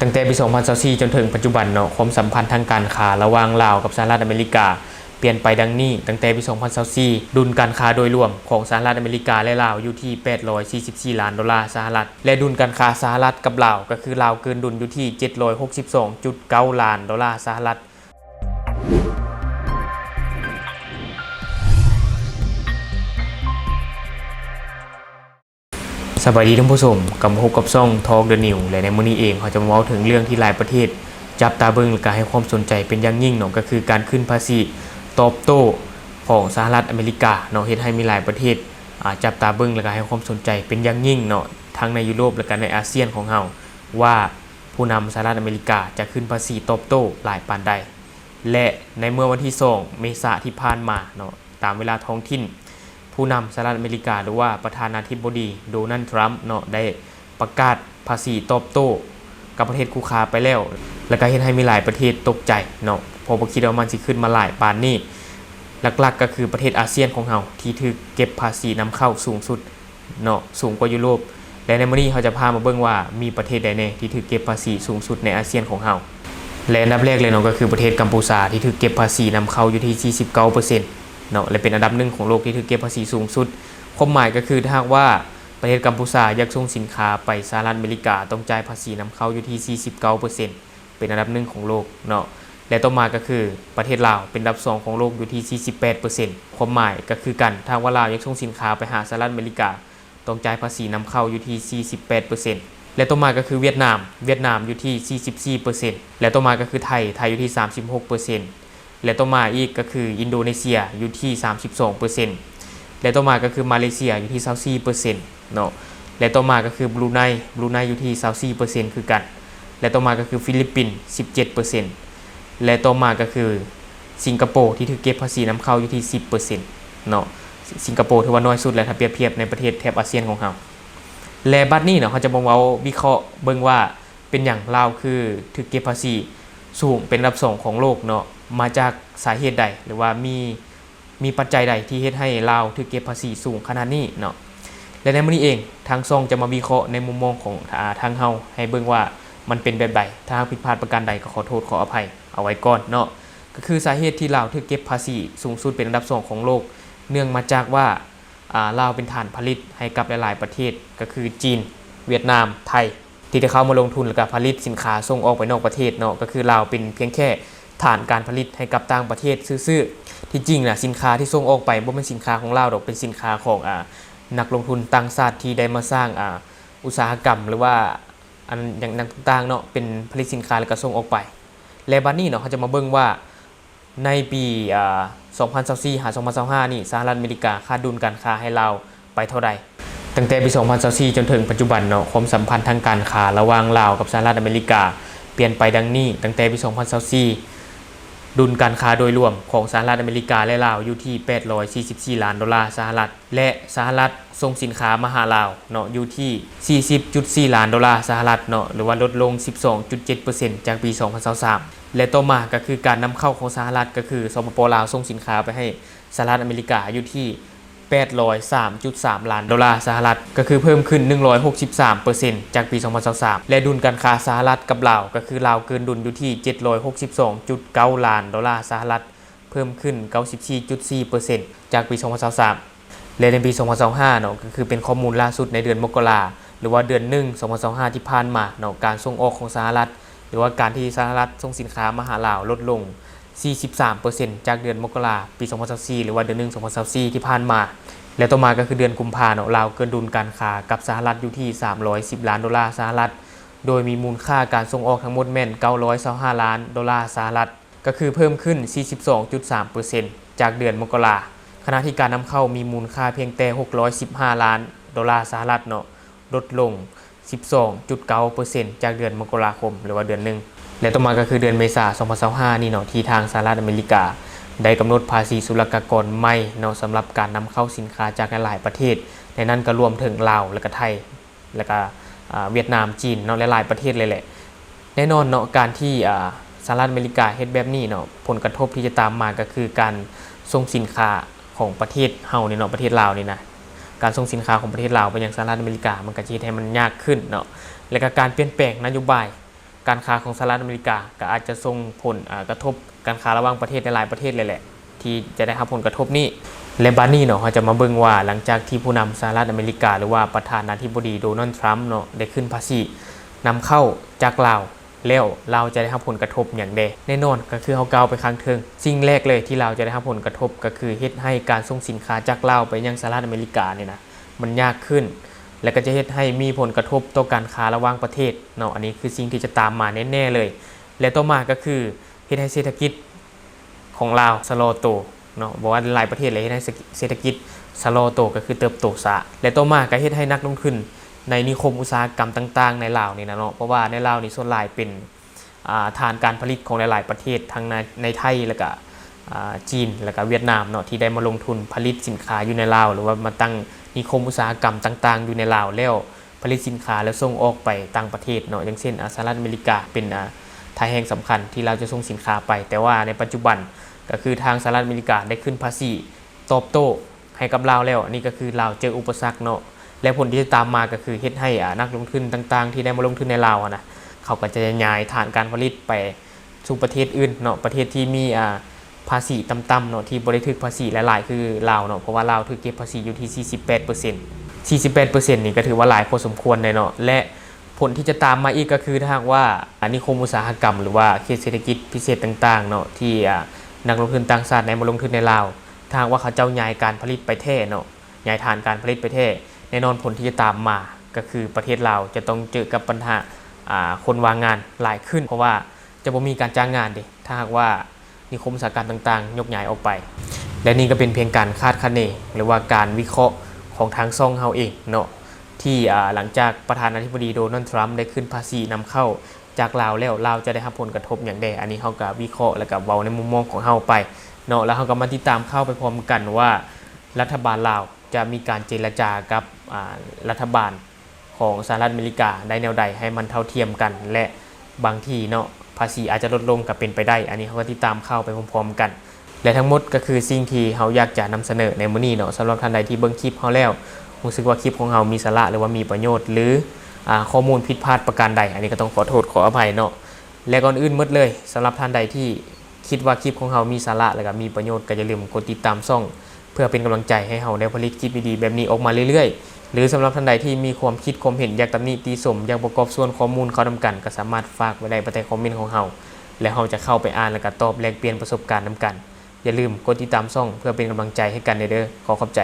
ตั้งแต่ปี 2024 จนถึงปัจจุบันเนาะความสัมพันธ์ทางการค้าระหว่างลาวกับสหรัฐอเมริกาเปลี่ยนไปดังนี้ตั้งแต่ปี 2024 ดุลการค้าโดยรวมของสหรัฐอเมริกาและลาวอยู่ที่ 844 ล้านดอลลาร์สหรัฐและดุลการค้าสหรัฐกับลาวก็คือลาวเกินดุลอยู่ที่ 762.9 ล้านดอลลาร์สหรัฐสวัสดีท่านผู้ชมกลับมาพบกับช่อง Talk the New และในมื้อนี้เองเราจะมาเว้าถึงเรื่องที่หลายประเทศจับตาเบิ่งและก็ให้ความสนใจเป็นอย่างยิ่งเนาะก็คือการขึ้นภาษีตอบโต้ของสหรัฐอเมริกาเนาะเฮ็ดให้มีหลายประเทศจับตาเบิ่งและก็ให้ความสนใจเป็นอย่างยิ่งเนาะทั้งในยุโรปและก็ในอาเซียนของเราว่าผู้นำสหรัฐอเมริกาจะขึ้นภาษีตอบโต้หลายปานใดและในเมื่อวันที่2เมษายนที่ผ่านมาเนาะตามเวลาท้องถิ่นผู้นำสหรัฐอเมริกาหรือว่าประธานาธิบดีโดนัลด์ทรัมป์เนาะได้ประกาศภาษีตอบโต้กับประเทศคู่ค้าไปแล้วแล้วก็เฮ็ดให้มีหลายประเทศตกใจเนาะเพราะบ่คิดว่ามันสิขึ้นมาหลายปานนี้หลักๆก็คือประเทศอาเซียนของเราที่ถูกเก็บภาษีนำเข้าสูงสุดเนาะสูงกว่ายุโรปและในมื้อนี้เราจะพามาเบิ่งว่ามีประเทศใดแน่ที่ถูกเก็บภาษีสูงสุดในอาเซียนของเราและอันดับแรกเลยเนาะก็คือประเทศกัมพูชาที่ถูกเก็บภาษีนำเข้าอยู่ที่ 49%เนาะและเป็นอันดับ1ของโลกที่ถูกเก็บภาษีสูงสุดความหมายก็คือถ้าว่าประเทศกัมพูชาอยากส่งสินค้าไปสหรัฐอเมริกาต้องจ่ายภาษีนำเข้าอยู่ที่ 49% เป็นอันดับ1ของโลกเนาะและต่อมาก็คือประเทศลาวเป็นอันดับ2ของโลกอยู่ที่ 48% ความหมายก็คือกันถ้าว่าลาวอยากส่งสินค้าไปหาสหรัฐอเมริกาต้องจ่ายภาษีนำเข้าอยู่ที่ 48%และต่อมาก็คือเวียดนามอยู่ที่ 44% และต่อมาก็คือไทยอยู่ที่ 36%และต่อมาอีกก็คืออินโดนีเซียอยู่ที่ 32%และต่อมาก็คือมาเลเซียอยู่ที่ 24% เนาะและต่อมาก็คือบรูไนอยู่ที่ 24% คือกันและต่อมาก็คือฟิลิปปินส์ 17% และต่อมาก็คือสิงคโปร์ที่ถูกเก็บภาษีนำเข้าอยู่ที่ 10% เนาะสิงคโปร์ถือว่าน้อยสุดแล้วถ้าเปรียบเทียบในประเทศแถบอาเซียนของเราและบัดนี้เนาะเขาจะมาเว้าวิเคราะห์เบิ่งว่าเป็นหยังลาวคือถูกเก็บภาษีสูงเป็นอันดับ2ของโลกเนาะมาจากสาเหตุใดหรือว่ามีปัจจัยใดที่เฮ็ดให้ลาวถูกเก็บภาษีสูงขนาดนี้เนาะและในมื้อนี้เองทางช่องจะมาวิเคราะห์ในมุมมองของทางเฮาให้เบิ่งว่ามันเป็นแบบใดถ้าผิดพลาดประการใดก็ขอโทษขออภัยเอาไว้ก่อนเนาะก็คือสาเหตุที่ลาวถูกเก็บภาษีสูงสุดเป็นอันดับ2ของโลกเนื่องมาจากว่าลาวเป็นฐานผลิตให้กับหลายๆประเทศก็คือจีนเวียดนามไทยที่ได้เข้ามาลงทุนแล้วก็ผลิตสินค้าส่งออกไปนอกประเทศเนาะก็คือลาวเป็นเพียงแค่ฐานการผลิตให้กับต่างประเทศซื่อๆที่จริงน่ะสินค้าที่ส่งออกไปบ่แม่นสินค้าของลาวดอกเป็นสินค้าของนักลงทุนต่างชาติที่ได้มาสร้างอุตสาหกรรมหรือว่าอันอย่างต่างๆเนาะเป็นผลิตสินค้าแล้วก็ส่งออกไปและบัดนี้เนาะเขาจะมาเบิ่งว่าในปี2024หา2025นี่สหรัฐอเมริกาคาดดุลการค้าให้ลาวไปเท่าใดตั้งแต่ปี 2024 จนถึงปัจจุบันเนาะความสัมพันธ์ทางการค้าระหว่างลาวกับสหรัฐอเมริกาเปลี่ยนไปดังนี้ตั้งแต่ปี 2024 ดุลการค้าโดยรวมของสหรัฐอเมริกาและลาวอยู่ที่ 844 ล้านดอลลาร์สหรัฐและสหรัฐส่งสินค้ามาหาลาวเนาะอยู่ที่ 40.4 ล้านดอลลาร์สหรัฐเนาะหรือว่าลดลง 12.7% จากปี 2023และต่อมาก็คือการนำเข้าของสหรัฐก็คือสปป.ลาวส่งสินค้าไปให้สหรัฐอเมริกาอยู่ที่ 803.3 ล้านดอลลาร์สหรัฐก็คือเพิ่มขึ้น 163% จากปี 2023และดุลการค้าสหรัฐกับลาวก็คือลาวเกินดุลอยู่ที่ 762.9 ล้านดอลลาร์สหรัฐเพิ่มขึ้น 94.4% จากปี 2023และในปี 2025เนาะก็คือเป็นข้อมูลล่าสุดในเดือนมกราหรือว่าเดือน1 2025ที่ผ่านมาเนาะการส่งออกของสหรัฐหรือว่าการที่สหรัฐส่งสินค้ามาหาลาวลดลง 43% จากเดือนมกราปี 2024หรือว่าเดือน1 2024ที่ผ่านมาและต่อมาก็คือเดือนกุมภาพันธ์เนาะลาวเกินดุลการค้ากับสหรัฐอยู่ที่310ล้านดอลลาร์สหรัฐโดยมีมูลค่าการส่งออกทั้งหมดแม่น925ล้านดอลลาร์สหรัฐก็คือเพิ่มขึ้น 42.3% จากเดือนมกราขณะที่การนำเข้ามีมูลค่าเพียงแต่615ล้านดอลลาร์สหรัฐเนาะลดลง 12.9% จากเดือนมกราคมหรือว่าเดือน1และต่อมาก็คือเดือนเมษายน 2025นี่เนาะที่ทางสหรัฐอเมริกาได้กำหนดภาษีศุลกากรใหม่เนาะสำหรับการนำเข้าสินค้าจากหลายประเทศในนั้นก็รวมถึงลาวและก็ไทยและก็เวียดนามจีนเนาะหลายๆประเทศเลยแหละแน่นอนเนาะการที่สหรัฐอเมริกาเฮ็ดแบบนี้เนาะผลกระทบที่จะตามมาก็คือการส่งสินค้าของประเทศเฮานี่เนาะประเทศลาวนี่นะการส่งสินค้าของประเทศลาวไปยังสหรัฐอเมริกามันก็จะให้มันยากขึ้นเนาะและก็การเปลี่ยนแปลงนโยบาย การค้าของสหรัฐอเมริกาก็อาจจะส่งผลกระทบการค้าระหว่างประเทศในหลายประเทศเลยแหละที่จะได้รับผลกระทบนี้และบัดนี้เนาะเราจะมาเบิ่งว่าหลังจากที่ผู้นำสหรัฐอเมริกาหรือว่าประธานาธิบดีโดนัลด์ทรัมป์เนาะได้ขึ้นภาษีนำเข้าจากลาวแล้วเราจะได้รับผลกระทบอย่างใดแน่นอนก็คือเขากล่าวไปข้างเทิงสิ่งแรกเลยที่เราจะได้รับผลกระทบก็คือเฮ็ดให้การส่งสินค้าจากลาวไปยังสหรัฐอเมริกาเนี่ยนะมันยากขึ้นและก็จะเฮ็ดให้มีผลกระทบต่อการค้าระหว่างประเทศเนาะอันนี้คือสิ่งที่จะตามมาแน่ๆเลยและต่อมาก็คือเฮ็ดให้เศรษฐกิจของลาวชะลอตัวเนาะบอกว่าหลายประเทศเลยเฮ็ดให้เศรษฐกิจชะลอตัวก็คือเติบโตช้าและต่อมาก็เฮ็ดให้นักลงทุนในนิคมอุตสาหกรรมต่างๆในลาวนี่นะเนาะเพราะว่าในลาวนี่ส่วนหลายเป็นฐานการผลิตของหลายๆประเทศทั้งในไทยแล้วก็จีนแล้วก็เวียดนามเนาะที่ได้มาลงทุนผลิตสินค้าอยู่ในลาวหรือว่ามาตั้งนิคมอุตสาหกรรมต่างๆอยู่ในลาวแล้วผลิตสินค้าแล้วส่งออกไปต่างประเทศเนาะอย่างเช่นสหรัฐอเมริกาเป็นทายแห่งสำคัญที่เราจะส่งสินค้าไปแต่ว่าในปัจจุบันก็คือทางสหรัฐอเมริกาได้ขึ้นภาษีตอบโต้ให้กับลาวแล้วนี่ก็คือลาวเจออุปสรรคเนาะและผลที่จะตามมาก็คือเฮ็ดให้นักลงทุนต่างๆที่ได้มาลงทุนในลาวนะเขาก็จะย้ายฐานการผลิตไปสู่ประเทศอื่นเนาะประเทศที่มีภาษีต่ำๆเนาะที่บ่ได้ถูกภาษีหลายๆคือลาวเนาะเพราะว่าลาวถูกเก็บภาษีอยู่ที่ 48% นี่ก็ถือว่าหลายพอสมควรเลยเนาะและผลที่จะตามมาอีกก็คือถ้าหากว่านิคมอุตสาหกรรมหรือว่าเขตเศรษฐกิจพิเศษต่างๆเนาะที่นักลงทุนต่างชาติได้มาลงทุนในลาวถ้าหากว่าเขาเจ้าย้ายการผลิตไปแท้เนาะย้ายฐานการผลิตไปแท้แน่นอนผลที่จะตามมาก็คือประเทศลาวจะต้องเจอกับปัญหาคนวางงานหลายขึ้นเพราะว่าจะบ่มีการจ้างงานดิถ้าหากว่านิคมอุตสาหกรรมต่างๆยกย้ายออกไปและนี่ก็เป็นเพียงการคาดคะเนหรือว่าการวิเคราะห์ของทางซ่องเฮาเองเนาะที่หลังจากประธานาธิบดีโดนัลด์ทรัมป์ได้ขึ้นภาษีนำเข้าจากลาวแล้วลาวจะได้รับผลกระทบอย่างใดอันนี้เฮาก็วิเคราะห์แล้วก็เว้าในมุมมองของเฮาไปเนาะแล้วเฮาก็มาติดตามเข้าไปพร้อมกันว่ารัฐบาลลาวจะมีการเจรจากับรัฐบาลของสหรัฐอเมริกาได้แนวใดให้มันเท่าเทียมกันและบางทีเนาะภาษีอาจจะลดลงก็เป็นไปได้อันนี้เฮาก็ติดตามเข้าไปพร้อมๆกันและทั้งหมดก็คือสิ่งที่เฮาอยากจะนำเสนอในมื้อนี้เนาะสำหรับท่านใดที่เบิ่งคลิปเฮาแล้วรู้สึกว่าคลิปของเฮามีสาระหรือว่ามีประโยชน์หรือข้อมูลผิดพลาดประการใดอันนี้ก็ต้องขอโทษขออภัยเนาะและก่อนอื่นหมดเลยสำหรับท่านใดที่คิดว่าคลิปของเฮามีสาระและก็มีประโยชน์ก็อย่าลืมกดติดตามช่องเพื่อเป็นกำลังใจให้เฮาได้ผลิตคลิปดีๆแบบนี้ออกมาเรื่อยๆหรือสำหรับท่านใดที่มีความคิดความเห็นอยากตำหนิติชมอยากประกอบส่วนข้อมูลเข้านำกันก็สามารถฝากไว้ได้ใต้คอมเมนต์ของเฮาและเฮาจะเข้าไปอ่านและก็ตอบแลกเปลี่ยนประสบการณ์นำกันอย่าลืมกดติดตามช่องเพื่อเป็นกำลังใจให้กันเด้อขอขอบใจ